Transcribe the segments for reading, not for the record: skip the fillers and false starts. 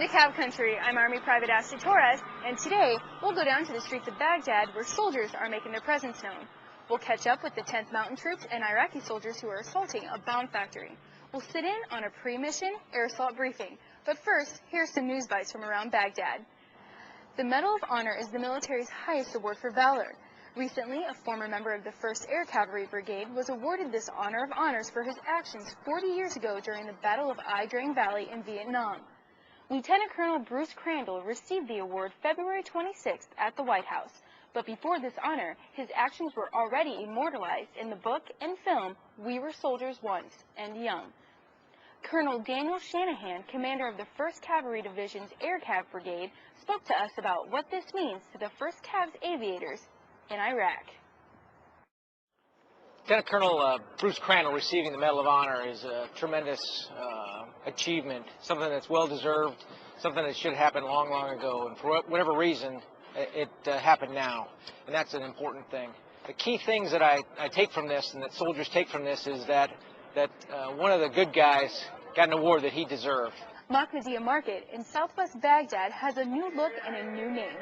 to Cav Country. I'm Army Private Ashleigh Torres, and today we'll go down to the streets of Baghdad where soldiers are making their presence known. We'll catch up with the 10th Mountain Troops and Iraqi soldiers who are assaulting a bomb factory. We'll sit in on a pre-mission air assault briefing. But first, here's some news bites from around Baghdad. The Medal of Honor is the military's highest award for valor. Recently, a former member of the 1st Air Cavalry Brigade was awarded this honor of honors for his actions 40 years ago during the Battle of Ai Drang Valley in Vietnam. Lieutenant Colonel Bruce Crandall received the award February 26th at the White House. But before this honor, his actions were already immortalized in the book and film We Were Soldiers Once and Young. Colonel Daniel Shanahan, commander of the 1st Cavalry Division's Air Cav Brigade, spoke to us about what this means to the 1st Cav's aviators in Iraq. Lieutenant Colonel Bruce Crandall receiving the Medal of Honor is a tremendous achievement, something that's well-deserved, something that should happen long, long ago, and for whatever reason, it happened now, and that's an important thing. The key things that I take from this and that soldiers take from this is that one of the good guys got an award that he deserved. Mahmoudiyya Market in southwest Baghdad has a new look and a new name.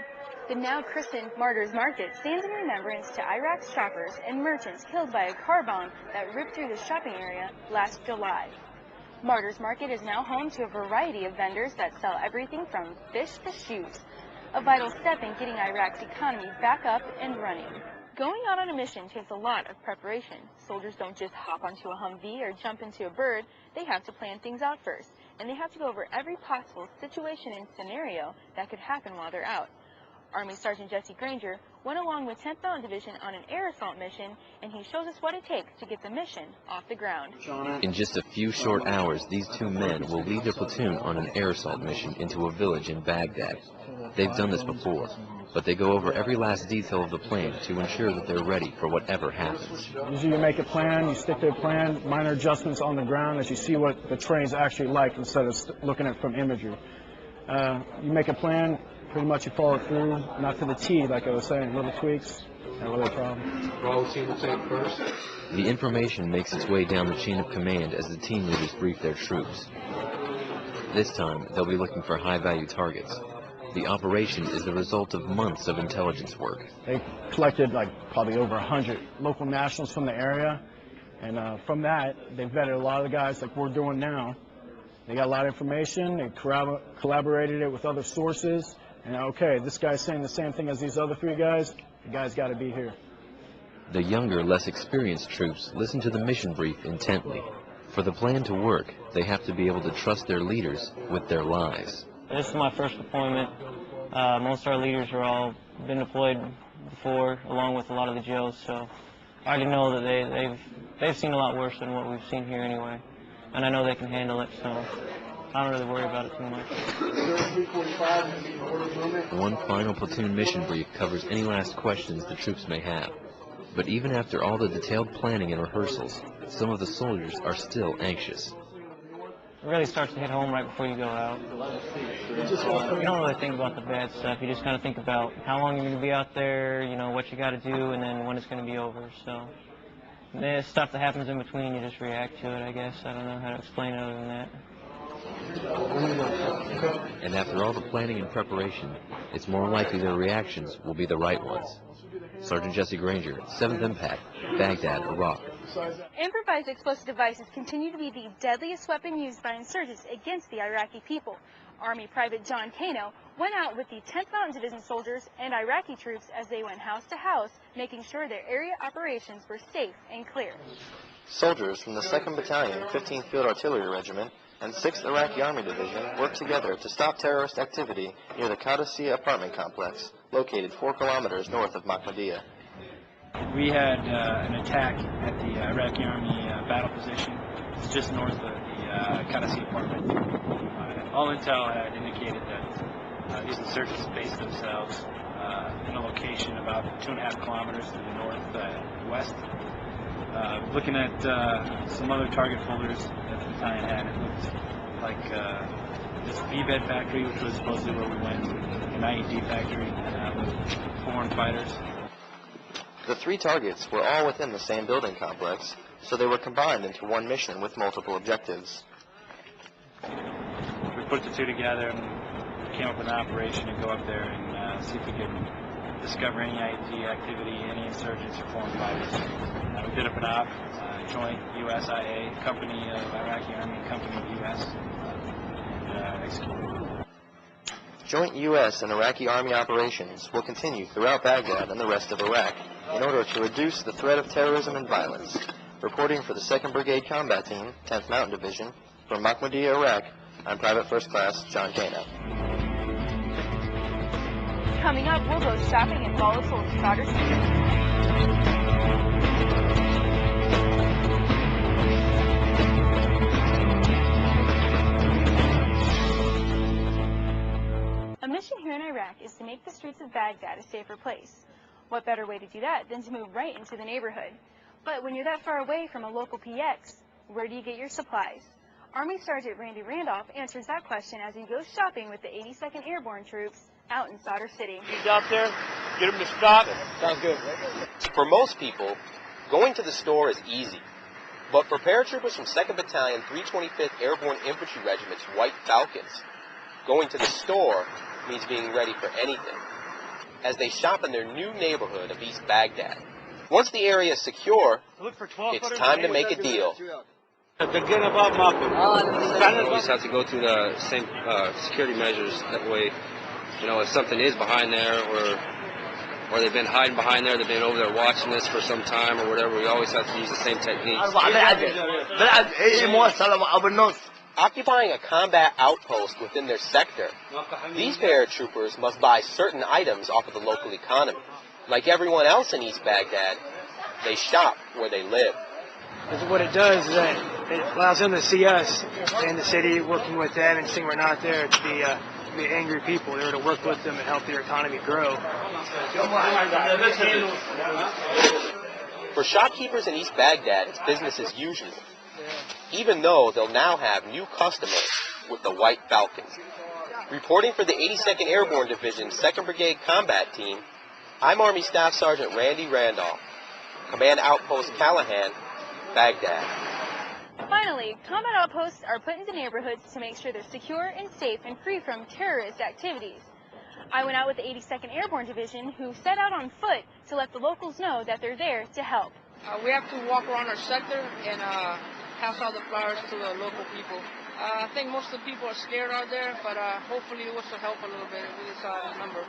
The now christened Martyrs Market stands in remembrance to Iraq's shoppers and merchants killed by a car bomb that ripped through the shopping area last July. Martyrs Market is now home to a variety of vendors that sell everything from fish to shoes, a vital step in getting Iraq's economy back up and running. Going out on a mission takes a lot of preparation. Soldiers don't just hop onto a Humvee or jump into a bird. They have to plan things out first, and they have to go over every possible situation and scenario that could happen while they're out. Army Sergeant Jesse Granger went along with 10th Mountain Division on an air assault mission, and he shows us what it takes to get the mission off the ground. In just a few short hours, these two men will lead their platoon on an air assault mission into a village in Baghdad. They've done this before, but they go over every last detail of the plan to ensure that they're ready for whatever happens. Usually you make a plan, you stick to a plan, minor adjustments on the ground as you see what the terrain's actually like instead of looking at it from imagery. You make a plan, pretty much you follow through, not to the T, like I was saying, little tweaks, not really a problem. Bravo team will take first. The information makes its way down the chain of command as the team leaders brief their troops. This time, they'll be looking for high-value targets. The operation is the result of months of intelligence work. They collected probably over 100 local nationals from the area, and from that, they vetted a lot of the guys like we're doing now. They got a lot of information, they collaborated it with other sources, and okay, this guy's saying the same thing as these other three guys, the guy's got to be here. The younger, less experienced troops listen to the mission brief intently. For the plan to work, they have to be able to trust their leaders with their lives. This is my first deployment. Most of our leaders are all been deployed before, along with a lot of the Joes, so I already know that they've seen a lot worse than what we've seen here anyway. And I know they can handle it, so I don't really worry about it too much. One final platoon mission brief covers any last questions the troops may have. But even after all the detailed planning and rehearsals, some of the soldiers are still anxious. It really starts to hit home right before you go out. You don't really think about the bad stuff. You just kind of think about how long you're going to be out there, you know, what you got to do, and then when it's going to be over. So the stuff that happens in between, you just react to it, I guess. I don't know how to explain it other than that. And after all the planning and preparation, it's more likely their reactions will be the right ones. Sergeant Jesse Granger, 7th Impact, Baghdad, Iraq. Improvised explosive devices continue to be the deadliest weapon used by insurgents against the Iraqi people. Army Private John Kano went out with the 10th Mountain Division soldiers and Iraqi troops as they went house to house, making sure their area operations were safe and clear. Soldiers from the 2nd Battalion, 15th Field Artillery Regiment, and 6th Iraqi Army Division worked together to stop terrorist activity near the Qadisiyah apartment complex, located 4 kilometers north of Mahmoudiyya. We had an attack at the Iraqi Army battle position. It's just north of the Qadisiyah apartment. All intel had indicated that these insurgents based themselves in a location about 2.5 kilometers to the northwest. Looking at some other target folders that the battalion had, it looked like this V-bed factory, which was supposedly where we went, an IED factory with foreign fighters. The 3 targets were all within the same building complex, so they were combined into one mission with multiple objectives. We put the two together and came up with an operation to go up there and see if we could discover any ID activity, any insurgents or foreign fighters. We did up an op, joint USIA, company of Iraqi Army, company of US, and executed. Joint U.S. and Iraqi Army operations will continue throughout Baghdad and the rest of Iraq in order to reduce the threat of terrorism and violence. Reporting for the 2nd Brigade Combat Team, 10th Mountain Division, from Mahmoudiya, Iraq, I'm Private First Class John Cana. Coming up, we'll go shopping and volatile Sadr City. A mission here in Iraq is to make the streets of Baghdad a safer place. What better way to do that than to move right into the neighborhood? But when you're that far away from a local PX, where do you get your supplies? Army Sergeant Randy Randolph answers that question as he goes shopping with the 82nd Airborne troops out in Sadr City. He's out there, get him to stop. Sounds good. For most people, going to the store is easy. But for paratroopers from 2nd Battalion, 325th Airborne Infantry Regiment's White Falcons, going to the store means being ready for anything, as they shop in their new neighborhood of East Baghdad. Once the area is secure, it's time to make a deal. You always have to go through the same security measures. That way, you know, if something is behind there, or they've been hiding behind there, they've been over there watching this for some time or whatever, we always have to use the same techniques. Occupying a combat outpost within their sector, these paratroopers must buy certain items off of the local economy. Like everyone else in East Baghdad, they shop where they live. What it does is that it allows them to see us in the city, working with them, and seeing we're not there to be angry people. They're to work with them and help their economy grow. For shopkeepers in East Baghdad, it's business as usual, even though they'll now have new customers with the White Falcons. Reporting for the 82nd Airborne Division, 2nd Brigade Combat Team, I'm Army Staff Sergeant Randy Randolph, Command Outpost Callahan, Baghdad. Finally, combat outposts are put into neighborhoods to make sure they're secure and safe and free from terrorist activities. I went out with the 82nd Airborne Division, who set out on foot to let the locals know that they're there to help. We have to walk around our sector and pass out the flyers to the local people. I think most of the people are scared out there, but hopefully it will help a little bit with this number.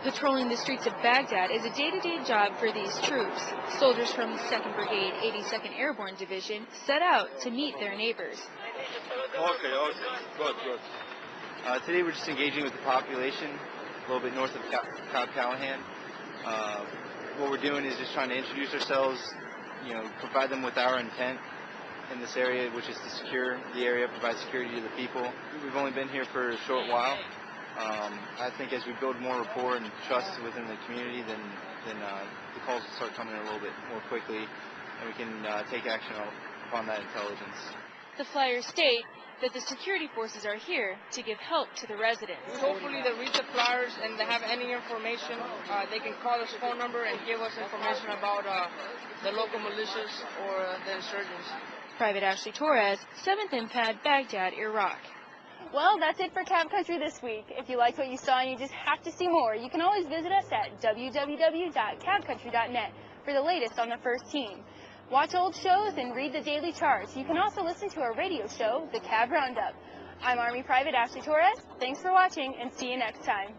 Patrolling the streets of Baghdad is a day-to-day job for these troops. Soldiers from the 2nd Brigade, 82nd Airborne Division set out to meet their neighbors. Okay, good. Today we're just engaging with the population a little bit north of Callahan. What we're doing is just trying to introduce ourselves, you know, provide them with our intent in this area, which is to secure the area, provide security to the people. We've only been here for a short while. I think as we build more rapport and trust within the community, then the calls will start coming in a little bit more quickly, and we can take action upon that intelligence. The flyers state that the security forces are here to give help to the residents. Hopefully they read the flyers and they have any information, they can call this phone number and give us information about the local militias or the insurgents. Private Ashleigh Torres, 7th MPAD, Baghdad, Iraq. Well, that's it for Cab Country this week. If you liked what you saw and you just have to see more, you can always visit us at www.cabcountry.net for the latest on the first team. Watch old shows and read the daily charts. You can also listen to our radio show, The Cab Roundup. I'm Army Private Ashleigh Torres. Thanks for watching and see you next time.